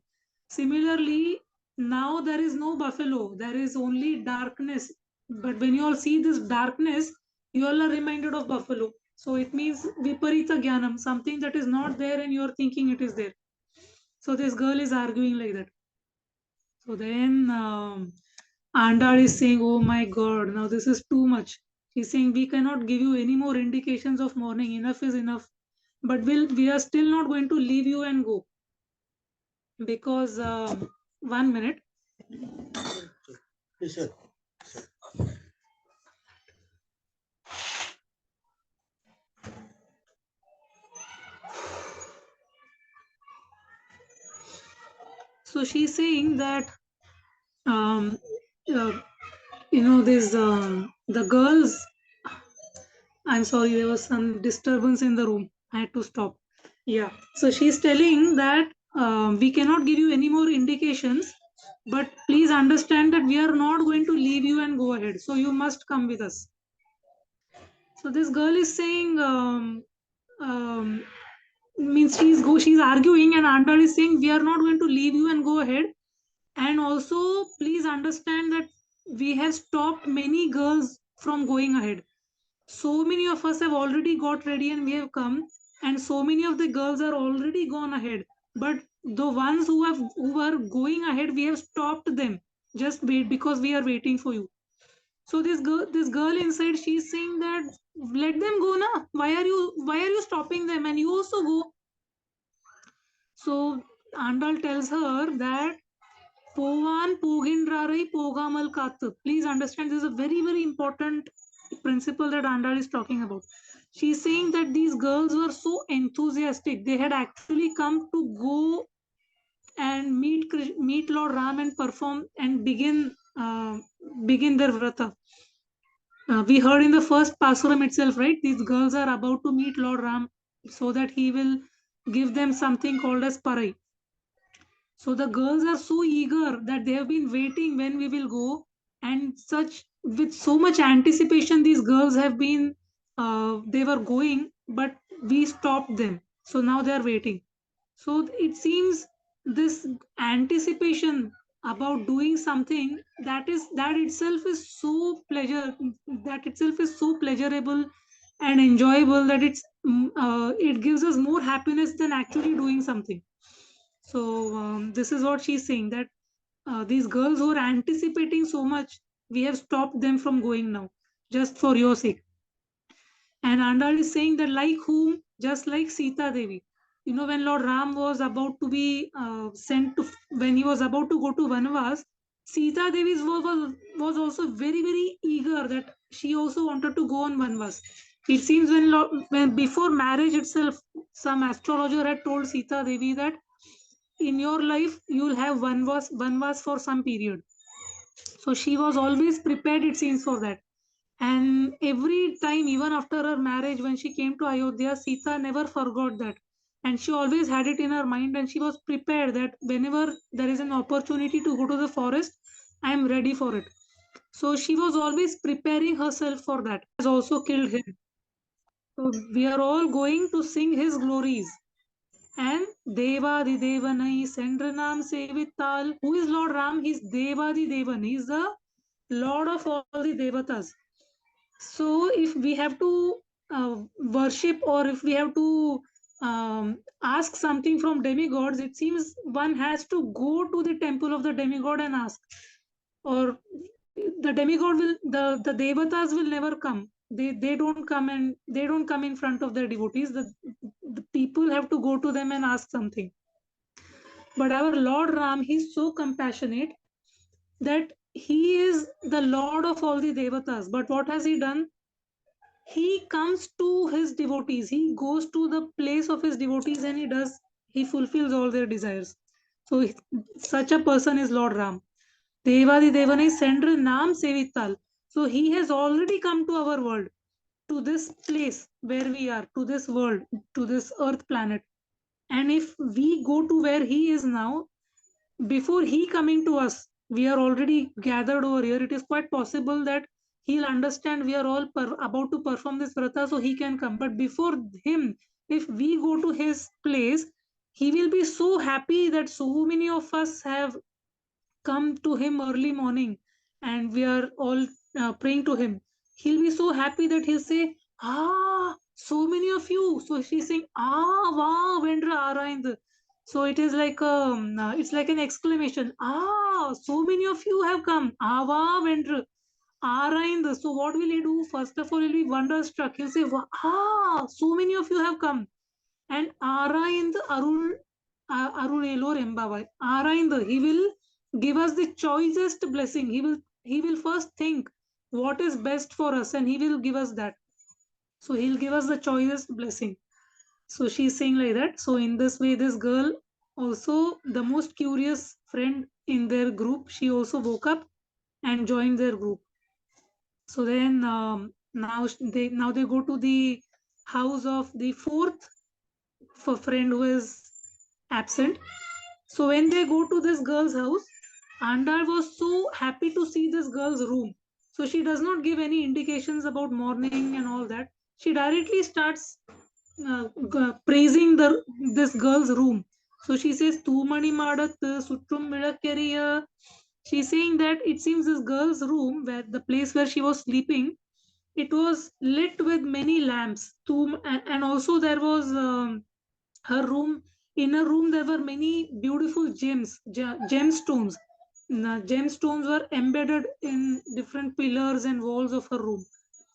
Similarly, now there is no buffalo, there is only darkness. But when you all see this darkness, you all are reminded of buffalo. So it means Viparita Jnanam, something that is not there and you are thinking it is there. So this girl is arguing like that. So then Andal is saying, oh my God, now this is too much. She's saying, we cannot give you any more indications of morning. Enough is enough. But we are still not going to leave you and go. Because 1 minute. Yes, so she's saying that um, this the girls. I'm sorry, there was some disturbance in the room. I had to stop. Yeah. So she's telling that we cannot give you any more indications, but please understand that we are not going to leave you and go ahead. So you must come with us. So this girl is saying, means she's arguing, and Andal is saying we are not going to leave you and go ahead. And also, please understand that we have stopped many girls from going ahead. So many of us have already got ready and we have come, and so many of the girls are already gone ahead. But the ones who are going ahead, we have stopped them. Just wait, because we are waiting for you. So this girl inside, she's saying that let them go now. Why are you stopping them? And you also go. So Andal tells her that Povan Pogindrarai Pogamal Kattu. Please understand, this is a very, very important principle that Andal is talking about. She's saying that these girls were so enthusiastic. They had actually come to go and meet Lord Ram and perform and begin their vrata. We heard in the first Pasuram itself, right? These girls are about to meet Lord Ram so that he will give them something called as Parai. So the girls are so eager that they have been waiting when we will go, and such with so much anticipation these girls have been. They were going, but we stopped them. So now they are waiting. So it seems this anticipation about doing something that itself is so pleasurable and enjoyable that it gives us more happiness than actually doing something. So this is what she's saying, that these girls who are anticipating so much, we have stopped them from going now, just for your sake. And Andal is saying that like whom, just like Sita Devi. When Lord Ram was about to be when he was about to go to Vanvas, Sita Devi was also very, very eager that she also wanted to go on Vanvas. It seems when before marriage itself, some astrologer had told Sita Devi that in your life you will have vanvas for some period. So she was always prepared, it seems, for that. And every time, even after her marriage, when she came to Ayodhya, Sita never forgot that, and she always had it in her mind, and she was prepared that whenever there is an opportunity to go to the forest, I am ready for it. So she was always preparing herself for that. Has also killed him. So we are all going to sing his glories. And Devadi Devanai Sendranam Sevital. Who is Lord Ram? He is Devadi Devan. He is the Lord of all the Devatas. So if we have to worship, or if we have to ask something from demigods, it seems one has to go to the temple of the demigod and ask. Or the demigod will, the devatas will never come. They don't come, and they don't come in front of their devotees. The people have to go to them and ask something. But our Lord Ram, he's so compassionate that he is the Lord of all the devatas. But what has he done? He comes to his devotees. He goes to the place of his devotees, and he fulfills all their desires. So such a person is Lord Ram. Devadi Devanai Sendra Nam Sevital. So he has already come to our world, to this place where we are, to this world, to this earth planet. And if we go to where he is now, before he coming to us, we are already gathered over here. It is quite possible that he'll understand we are all about to perform this vrata, so he can come. But before him, if we go to his place, he will be so happy that so many of us have come to him early morning, and we are all praying to him. He'll be so happy that he'll say, ah, so many of you. So she's saying, ah, wow, Vendra Araind. So it is like it's like an exclamation. Ah, so many of you have come. Ah, wow, Vendra Araind. So what will he do? First of all, he'll be wonderstruck. He'll say, ah, so many of you have come. And Araind Arulelor Embavai. Araind, he will give us the choicest blessing. He will first think what is best for us, and he will give us that. So he'll give us the choicest blessing. So she's saying like that. So in this way, this girl, also the most curious friend in their group, she also woke up and joined their group. So then now they go to the house of the fourth friend who is absent. So when they go to this girl's house, Andal was so happy to see this girl's room. So she does not give any indications about morning and all that. She directly starts praising this girl's room. So she says, "Tumani madat sutrum milakeriya." She's saying that it seems this girl's room, where the place where she was sleeping, it was lit with many lamps. And also there was her room. In her room there were many beautiful gemstones. Gemstones were embedded in different pillars and walls of her room.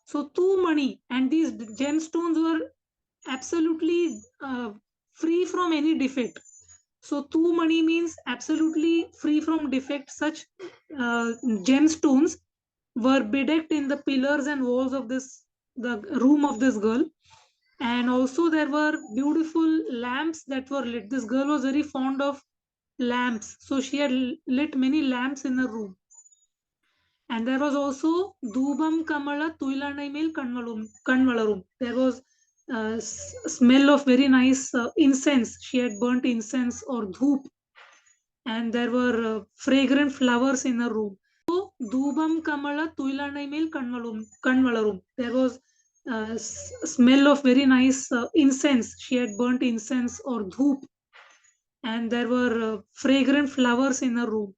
So two money, and these gemstones were absolutely free from any defect. So two money means absolutely free from defect. Such gemstones were bedecked in the pillars and walls of the room of this girl. And also there were beautiful lamps that were lit. This girl was very fond of lamps, so she had lit many lamps in her room. And there was also dubam kamala tuilanaimel kanvalarum. There was smell of very nice incense. She had burnt incense or dhoop. And there were fragrant flowers in her room. So dubam kamala tuilanaimel kanvalarum. There was smell of very nice incense. She had burnt incense or dhoop. And there were fragrant flowers in her room.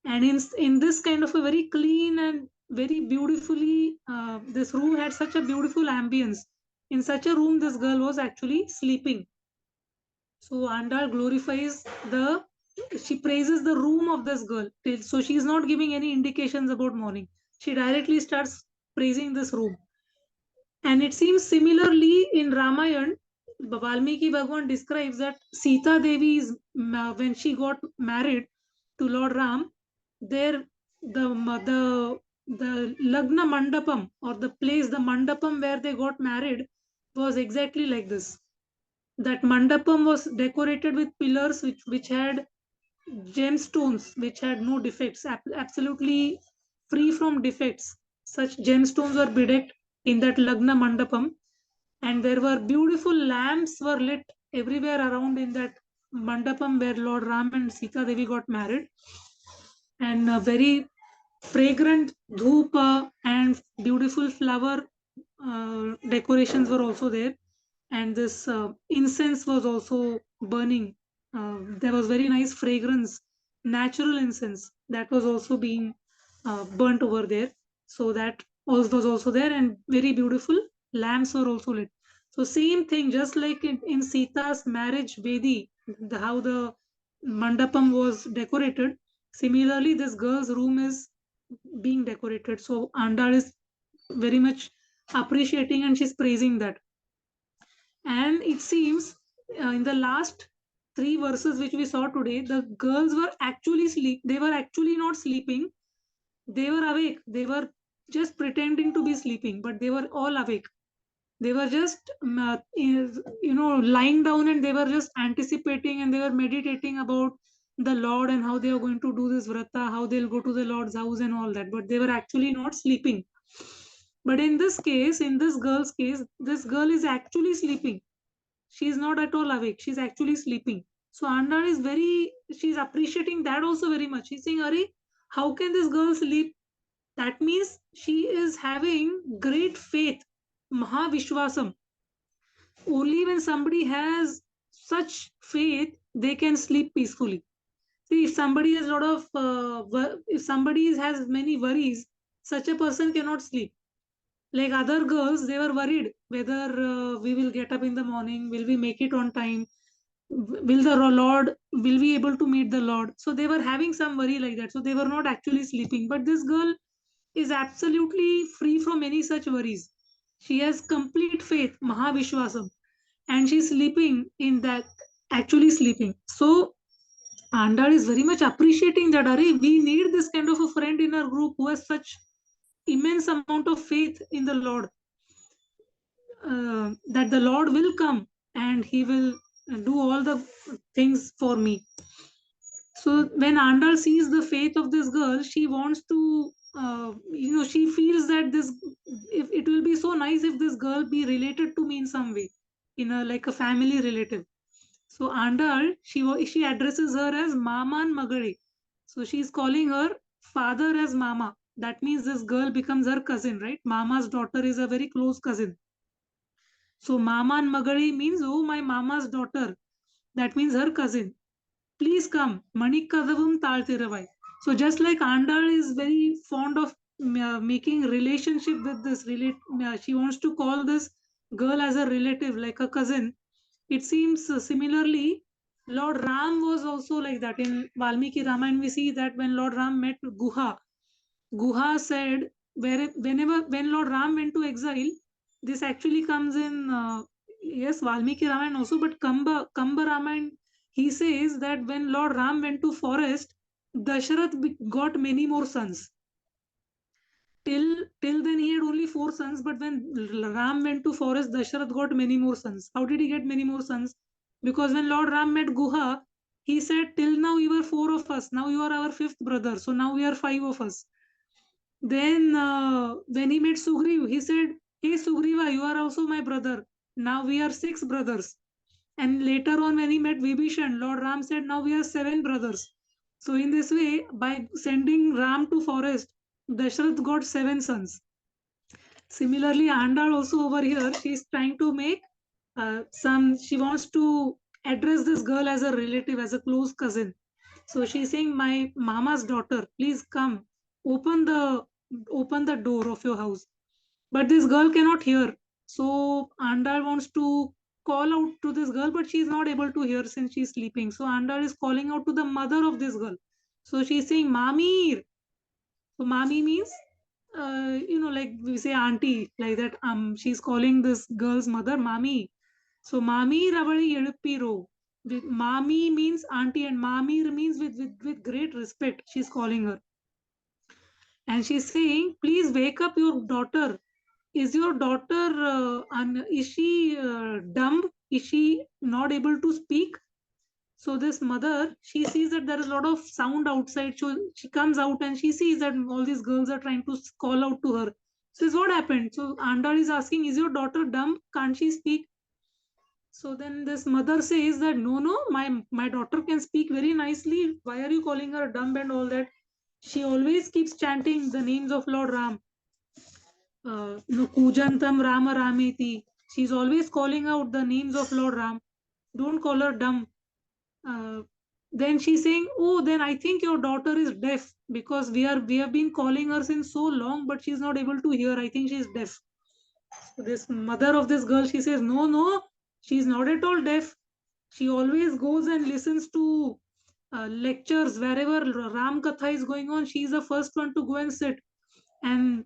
And in this kind of a very clean and very beautifully, this room had such a beautiful ambience. In such a room, this girl was actually sleeping. So Andal glorifies she praises the room of this girl. So she is not giving any indications about morning. She directly starts praising this room. And it seems similarly in Ramayana, Valmiki Bhagwan describes that Sita Devi is, when she got married to Lord Ram, there the Lagna Mandapam, or the place, the Mandapam where they got married, was exactly like this. That Mandapam was decorated with pillars which had gemstones, which had no defects, absolutely free from defects. Such gemstones were bedecked in that Lagna Mandapam, and there were beautiful lamps were lit everywhere around in that Mandapam where Lord Ram and Sita Devi got married. And very fragrant dhoopa and beautiful flower decorations were also there. and this incense was also burning. There was very nice fragrance, natural incense that was also being burnt over there. So that also was also there, and very beautiful lamps were also lit. So same thing, just like in Sita's marriage Vedi, how the mandapam was decorated. Similarly, this girl's room is being decorated. So Andal is very much appreciating and she's praising that. And it seems in the last three verses which we saw today, the girls were actually sleep. They were actually not sleeping. They were awake. They were just pretending to be sleeping, but they were all awake. They were just lying down, and they were just anticipating, and they were meditating about the Lord and how they are going to do this vrata, how they'll go to the Lord's house and all that. But they were actually not sleeping. But in this case, in this girl's case, this girl is actually sleeping. She is not at all awake. She's actually sleeping. So Andal is she's appreciating that also very much. She's saying, Ari, how can this girl sleep? That means she is having great faith, Mahavishwasam. Only when somebody has such faith, they can sleep peacefully. See, if somebody has a lot of, if somebody has many worries, such a person cannot sleep. Like other girls, they were worried whether we will get up in the morning, will we make it on time, will the Lord, will we able to meet the Lord. So they were having some worry like that. So they were not actually sleeping. But this girl is absolutely free from any such worries. She has complete faith, Mahavishwasam, and she's sleeping in that, actually sleeping. So Andal is very much appreciating that, Ari, we need this kind of a friend in our group who has such immense amount of faith in the Lord, that the Lord will come and he will do all the things for me. So when Andal sees the faith of this girl, she wants to, she feels that this, if it will be so nice if this girl be related to me in some way, in a like a family relative. So Andal, she addresses her as Mama and Magari. So she's calling her father as Mama. That means this girl becomes her cousin, right? Mama's daughter is a very close cousin. So Mama and Magari means, oh, my Mama's daughter. That means her cousin. Please come. Manikadavam Taltiravai. So just like Andal is very fond of making relationship with this, she wants to call this girl as a relative, like a cousin. It seems similarly, Lord Ram was also like that. In Valmiki Ramayana, we see that when Lord Ram met Guha, Guha said, when Lord Ram went to exile, this actually comes in, yes, Valmiki Ramayana also, but Kamba Ramayana, he says that when Lord Ram went to forest, Dasharath got many more sons. Till then he had only 4 sons, but when Ram went to forest, Dasharath got many more sons. How did he get many more sons? Because when Lord Ram met Guha, he said, till now you were 4 of us, now you are our fifth brother, so now we are 5 of us. Then when he met Sugriv, he said, hey Sugriva, you are also my brother. Now we are 6 brothers. And later on when he met Vibhishan, Lord Ram said, now we are 7 brothers. So in this way, by sending Ram to forest, Dasharath got 7 sons. Similarly, Andal also over here, she is trying to make she wants to address this girl as a relative, as a close cousin. So she's saying, my mama's daughter, please come, open the door of your house. But this girl cannot hear. So Andal wants to call out to this girl, but she's not able to hear since she's sleeping. So Andal is calling out to the mother of this girl. So she's saying, Mami. So Mami means, like we say auntie, like that. She's calling this girl's mother Mami. So Mami Ravali Edupiro. Mami means auntie, and Mami means with great respect. She's calling her. And she's saying, please wake up your daughter. Is your daughter, is she dumb? Is she not able to speak? So this mother, she sees that there is a lot of sound outside. So she comes out and she sees that all these girls are trying to call out to her. Says, what happened? So Andal is asking, is your daughter dumb? Can't she speak? So then this mother says that no, my daughter can speak very nicely. Why are you calling her dumb and all that? She always keeps chanting the names of Lord Ram. No, Kujantam Rama Rameti. She's always calling out the names of Lord Ram. Don't call her dumb. Then she's saying, oh, then I think your daughter is deaf, because we have been calling her since so long, but she's not able to hear. I think she's deaf. So this mother of this girl, she says, no, she's not at all deaf. She always goes and listens to lectures wherever Ram Katha is going on. She's the first one to go and sit. And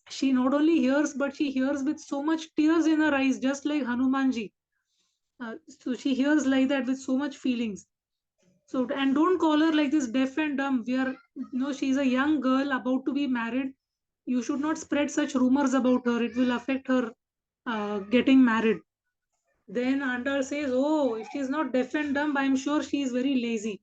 she not only hears, but she hears with so much tears in her eyes, just like Hanumanji. So she hears like that with so much feelings. So, and don't call her like this deaf and dumb. She's a young girl about to be married. You should not spread such rumors about her. It will affect her getting married. Then Andal says, oh, if she's not deaf and dumb, I'm sure she's very lazy.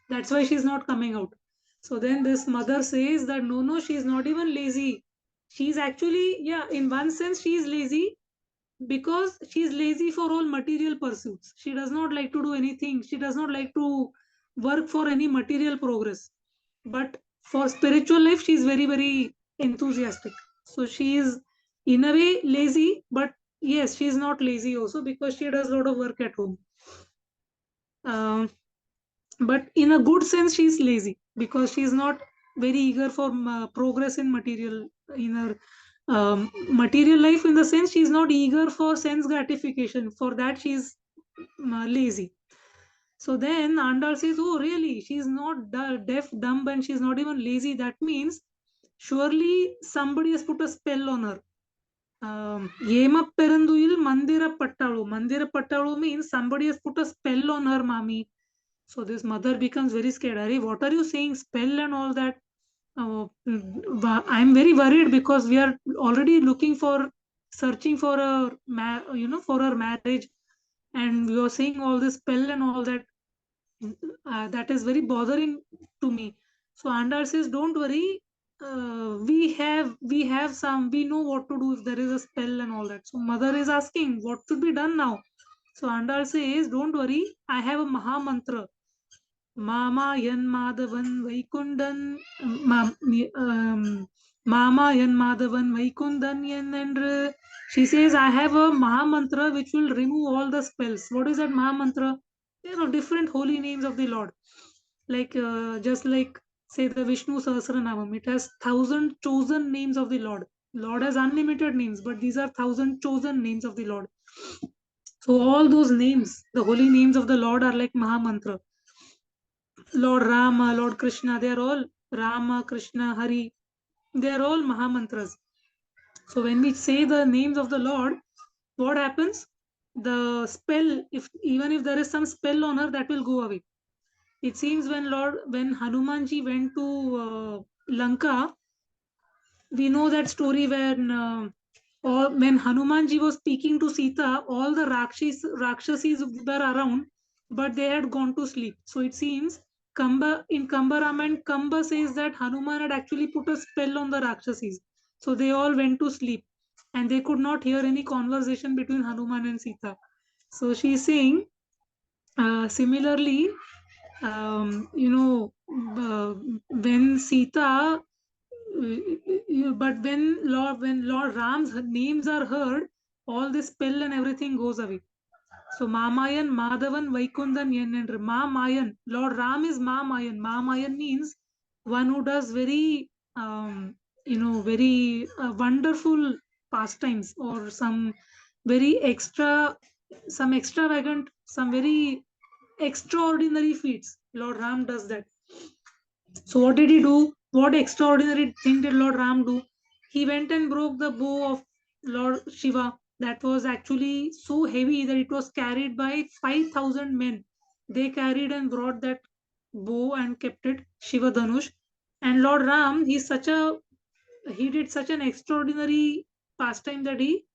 That's why she's not coming out. So then this mother says that no, she's not even lazy. She's actually, yeah, in one sense, she's lazy, because she's lazy for all material pursuits. She does not like to do anything. She does not like to work for any material progress. But for spiritual life, she's very, very enthusiastic. So she is, in a way, lazy, but yes, she's not lazy also, because she does a lot of work at home. But in a good sense, she's lazy, because she's not very eager for progress in her material life. In the sense, she's not eager for sense gratification. For that, she's lazy. So then Andal says, oh really, she's not deaf, dumb, and she's not even lazy. That means surely somebody has put a spell on her. Yema Peranduyil Mandira Pattalu. Mandira Pattalu means somebody has put a spell on her, mommy. So this mother becomes very scared. Ari, what are you saying? Spell and all that? I'm very worried, because we are already searching for for her marriage, and you are saying all this spell and all that. That is very bothering to me. So Andal says, don't worry. We know what to do if there is a spell and all that. So mother is asking, what should be done now? So Andal says, don't worry. I have a Maha Mantra. Mamayan Madhavan Vaikundan Mamayan Madhavan Vaikundan and she says, I have a Maha Mantra which will remove all the spells. What is that Maha Mantra? Different holy names of the Lord. Like just like say the Vishnu Sahasranamam, it has 1,000 chosen names of the Lord. Lord has unlimited names, but these are 1,000 chosen names of the Lord. So all those names, the holy names of the Lord, are like Maha Mantra. Lord Rama, Lord Krishna, they are all Rama, Krishna, Hari. They are all Maha Mantras. So when we say the names of the Lord, what happens? The spell, even if there is some spell on her, that will go away. It seems when Hanumanji went to Lanka, we know that story when Hanumanji was speaking to Sita, all the Rakshasis were around, but they had gone to sleep. So it seems in Kamba Ramayana, Kamba says that Hanuman had actually put a spell on the Rakshasis. So they all went to sleep, and they could not hear any conversation between Hanuman and Sita. So she's saying, similarly, when Sita, but when Lord Ram's names are heard, all this spell and everything goes away. So Mamayan, Madhavan, Vaikundan, Yen and Mamayan. Lord Ram is Mamayan. Mamayan means one who does very very wonderful pastimes, or some very extravagant, some very extraordinary feats. Lord Ram does that. So what did he do? What extraordinary thing did Lord Ram do? He went and broke the bow of Lord Shiva. That was actually so heavy that it was carried by 5,000 men. They carried and brought that bow and kept it, Shiva Dhanush. And Lord Ram, he did such an extraordinary pastime that he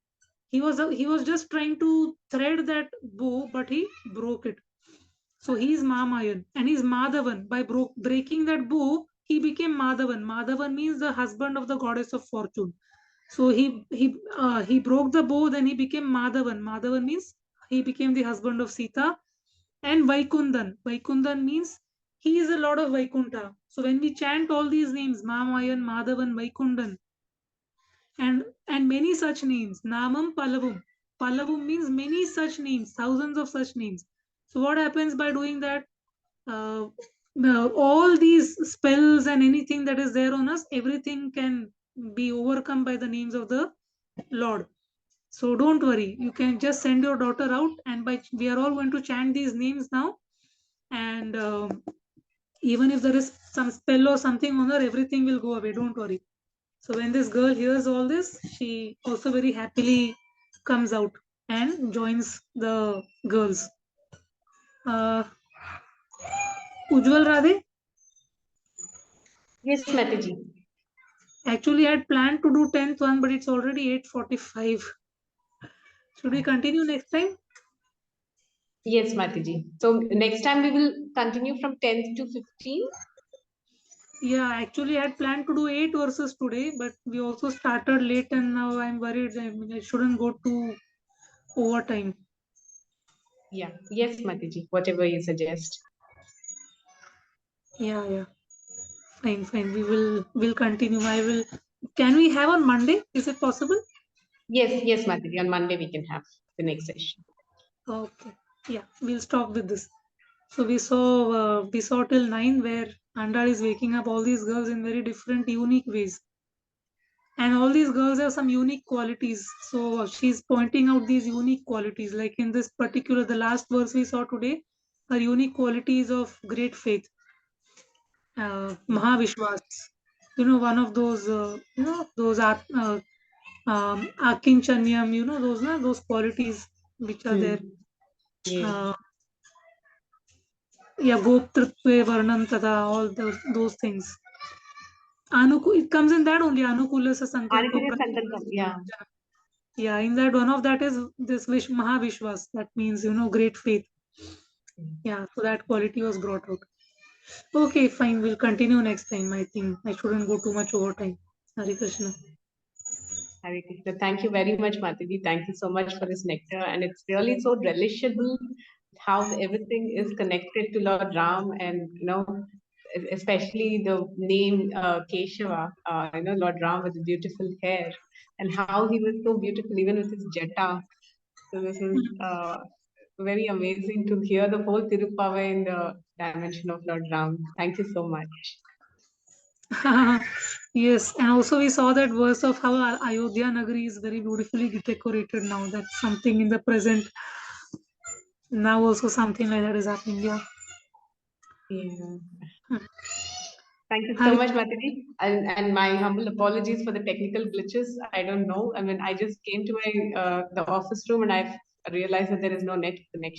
was just trying to thread that bow, but he broke it. So he is Mamayan and he is Madhavan. By breaking that bow, he became Madhavan. Madhavan means the husband of the goddess of fortune. So he broke the bow, then he became Madhavan. Madhavan means he became the husband of Sita. And Vaikundan. Vaikundan means he is the Lord of Vaikunta. So when we chant all these names, Mamayan, Madhavan, Vaikundan, and and many such names. Namam Pallavum. Pallavum means many such names, thousands of such names. So what happens by doing that? All these spells and anything that is there on us, everything can be overcome by the names of the Lord. So don't worry. You can just send your daughter out, and we are all going to chant these names now. And even if there is some spell or something on her, everything will go away. Don't worry. So when this girl hears all this, she also very happily comes out and joins the girls. Ujjwal Radhe? Yes, Mataji. Actually, I had planned to do 10th one, but it's already 8:45. Should we continue next time? Yes, Mataji. So next time we will continue from 10th to 15th. Yeah, actually, I had planned to do 8 verses today, but we also started late, and now I'm worried. I mean, I shouldn't go to overtime. Yeah. Yes, Mataji. Whatever you suggest. Yeah. Fine. We'll continue. I will. Can we have on Monday? Is it possible? Yes, Mataji. On Monday we can have the next session. Okay. Yeah, we'll stop with this. So we saw till 9 where Andal is waking up all these girls in very different, unique ways. And all these girls have some unique qualities. So she's pointing out these unique qualities. Like in this particular, the last verse we saw today, her unique qualities of great faith, Mahavishwas. One of those, those Akinchanyam, those qualities which are there. Yes. Uh, yeah, Goptrutve Varnam Tada, all those things. It comes in that only, Anukulasa Sankalpa. Anukulya Sankalpam. Yeah. Yeah, in that one of that is this Mahavishwas. That means, great faith. Yeah, so that quality was brought out. Okay, fine. We'll continue next time. I think I shouldn't go too much overtime. Hare Krishna. Hare Krishna. Thank you very much, Mataji. Thank you so much for this nectar. And it's really so relishable how everything is connected to Lord Ram, and especially the name Keshava, Lord Ram with the beautiful hair, and how he was so beautiful even with his jata. So this is very amazing to hear the whole Tiruppavai in the dimension of Lord Ram. Thank you so much. Yes, and also we saw that verse of how Ayodhya Nagari is very beautifully decorated now. That's something in the present. Now also something like that is happening. Yeah. Yeah. Hmm. Thank you so Hare much, Mataji. And my humble apologies for the technical glitches. I don't know. I mean, I just came to the office room and I've realized that there is no net connection.